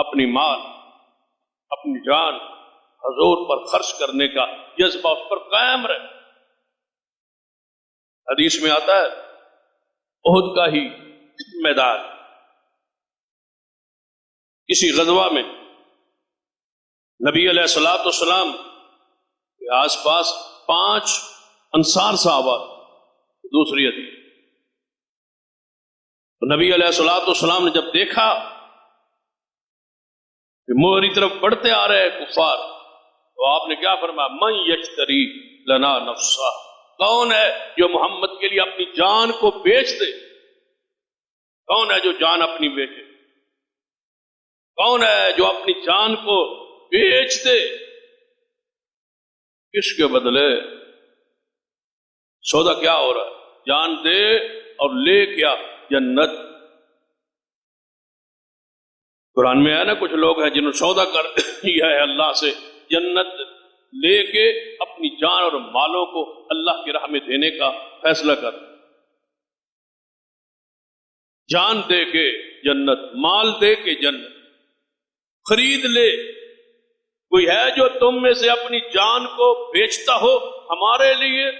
اپنی مال اپنی جان حضور پر خرچ کرنے کا جذبہ اس پر قائم رہے. حدیث میں آتا ہے احد کا ہی میدان کسی غزوہ میں نبی علیہ الصلوۃ والسلام کے آس پاس 5 انصار صحابہ. دوسری حدیث نبی علیہ الصلوۃ والسلام نے جب دیکھا کہ موری طرف بڑھتے آ رہے ہیں کفار تو آپ نے کیا فرمایا من یشتری لنا نفسا، کون ہے جو محمد کے لیے اپنی جان کو بیچ دے؟ کون ہے جو جان اپنی بیچے؟ کون ہے جو اپنی جان کو بیچ دے؟ کس کے بدلے؟ سودا کیا ہو رہا ہے؟ جان دے اور لے کیا؟ جنت. قرآن میں ہے نا کچھ لوگ ہیں جنہوں نے سودا کر دیا ہے اللہ سے، جنت لے کے اپنی جان اور مالوں کو اللہ کی راہ میں دینے کا فیصلہ کر. جان دے کے جنت، مال دے کے جنت خرید لے. کوئی ہے جو تم میں سے اپنی جان کو بیچتا ہو ہمارے لیے؟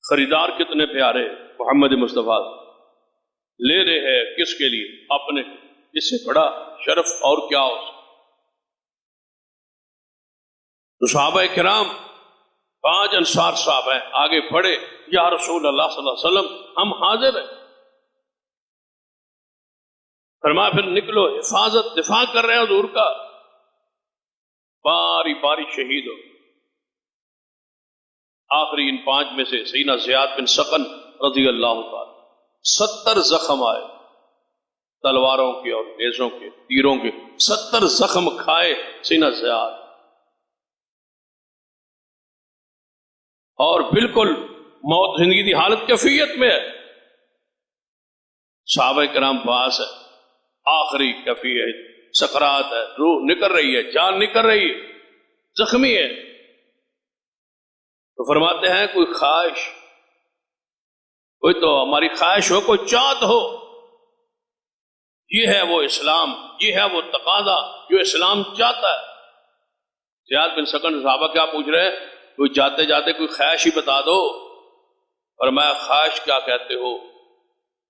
خریدار کتنے پیارے محمد مصطفیٰ لے رہے ہیں کس کے لیے؟ اپنے. اس سے بڑا شرف اور کیا ہو؟ تو صحابہ کرام 5 انصار صاحب ہیں آگے پڑھے، یا رسول اللہ صلی اللہ علیہ وسلم ہم حاضر ہیں. فرمایا پھر نکلو، حفاظت دفاع کر رہے ہیں حضور کا. باری باری شہید ہو. آخری ان 5 میں سے سیدنا زیاد بن سقن رضی اللہ تعالی 70 زخم آئے، تلواروں کے اور نیزوں کے تیروں کے 70 زخم کھائے سیدنا زیاد، اور بالکل موت زندگی کی حالت کیفیت میں ہے. صحابہ کرام پاس ہے، آخری کیفیت، سکرات ہے، روح نکل رہی ہے، جان نکل رہی ہے، زخمی ہے. تو فرماتے ہیں کوئی خواہش، کوئی تو ہماری خواہش ہو، کوئی چاہت ہو. یہ ہے وہ اسلام، یہ ہے وہ تقاضا جو اسلام چاہتا ہے. زیاد بن سکن صحابہ کیا پوچھ رہے ہیں؟ کوئی جاتے جاتے کوئی خواہش ہی بتا دو. فرمایا خواہش کیا کہتے ہو؟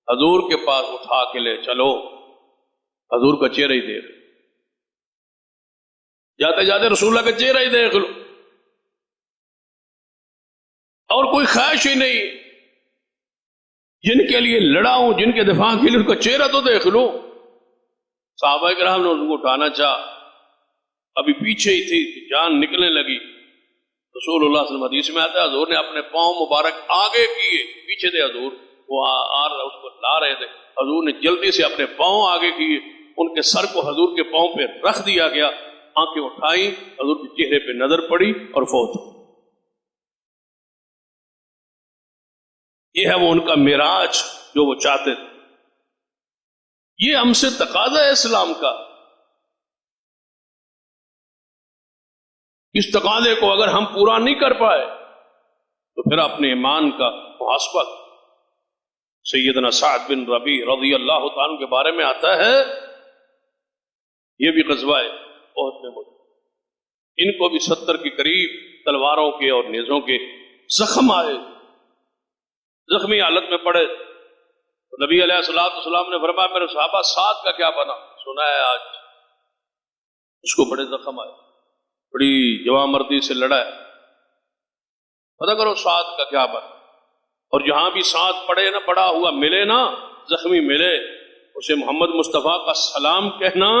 حضور کے پاس اٹھا کے لے چلو، حضور کا چہرہ ہی دیکھ. جاتے جاتے رسول اللہ کا چہرہ ہی دیکھ لو، اور کوئی خواہش ہی نہیں. جن کے لیے لڑا ہوں، جن کے دفاع کے لیے، ان کا چہرہ تو دیکھ لو. صحابہ کرام نے ان کو اٹھانا چاہا، ابھی پیچھے ہی تھی، جان نکلنے لگی. رسول اللہ صلی اللہ علیہ وسلم حدیث میں آتا ہے حضور نے اپنے پاؤں مبارک آگے کیے، پیچھے تھے حضور، وہ اس کو لا رہے تھے. حضور نے جلدی سے اپنے پاؤں آگے کیے، ان کے سر کو حضور کے پاؤں پہ رکھ دیا گیا. آنکھیں اٹھائیں، حضور کے چہرے پہ نظر پڑی اور فوت. یہ ہے وہ ان کا معراج جو وہ چاہتے تھے. یہ ہم سے تقاضا ہے اسلام کا. اس تقاضے کو اگر ہم پورا نہیں کر پائے تو پھر اپنے ایمان کا محاسبہ. سیدنا سعد بن ربیع رضی اللہ تعالیٰ کے بارے میں آتا ہے، یہ بھی غزوہ احد میں موجود. ان کو بھی 70 کے قریب تلواروں کے اور نیزوں کے زخم آئے، زخمی حالت میں پڑے. نبی علیہ الصلوۃ والسلام نے فرمایا میرے صحابہ سعد کا کیا بنا؟ سنا ہے آج اس کو بڑے زخم آئے، بڑی جواں مردی سے لڑا ہے، پتہ کرو سعد کا کیا بنا. اور جہاں بھی سعد پڑے نا، پڑا ہوا ملے نا، زخمی ملے، اسے محمد مصطفیٰ کا سلام کہنا،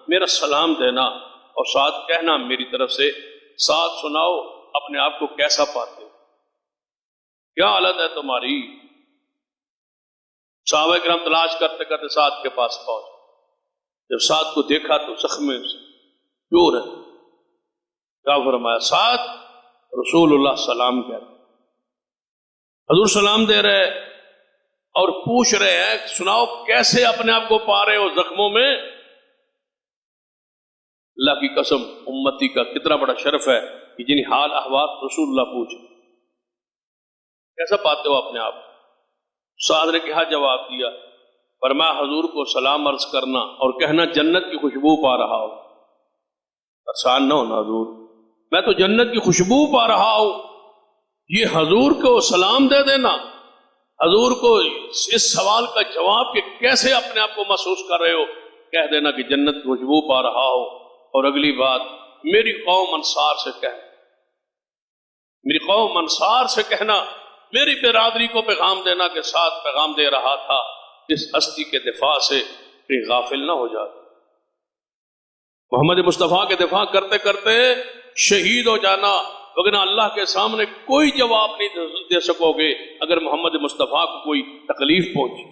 میرا سلام دینا، اور سعد کہنا میری طرف سے. سعد سناؤ اپنے آپ کو کیسا پاتے ہو، کیا حالت ہے تمہاری؟ صحابہ کرام تلاش کرتے کرتے سعد کے پاس پہنچے. جب سعد کو دیکھا تو زخم چور ہے. کیا فرمایا؟ سعد رسول اللہ سلام کہہ رہے، حضور سلام دے رہے اور پوچھ رہے ہیں سناؤ کیسے اپنے آپ کو پا رہے ہو زخموں میں؟ اللہ کی قسم امتی کا کتنا بڑا شرف ہے کہ جن حال احوال رسول اللہ پوچھے کیسا پاتے ہو اپنے آپ. سعد نے کیا جواب دیا؟ فرمایا حضور کو سلام عرض کرنا اور کہنا جنت کی خوشبو پا رہا ہوں. آسان نہ ہونا حضور، میں تو جنت کی خوشبو پا رہا ہوں. یہ حضور کو سلام دے دینا، حضور کو اس سوال کا جواب کہ کیسے اپنے آپ کو محسوس کر رہے ہو، کہہ دینا کہ جنت کی خوشبو پا رہا ہو. اور اگلی بات میری قوم انصار سے کہنا، میری قوم انصار سے کہنا، میری برادری کو پیغام دینا کہ ساتھ پیغام دے رہا تھا اس ہستی کے دفاع سے کہیں غافل نہ ہو جائے. محمد مصطفیٰ کے دفاع کرتے کرتے شہید ہو جانا، وگرنہ اللہ کے سامنے کوئی جواب نہیں دے سکو گے اگر محمد مصطفیٰ کو کوئی تکلیف پہنچی.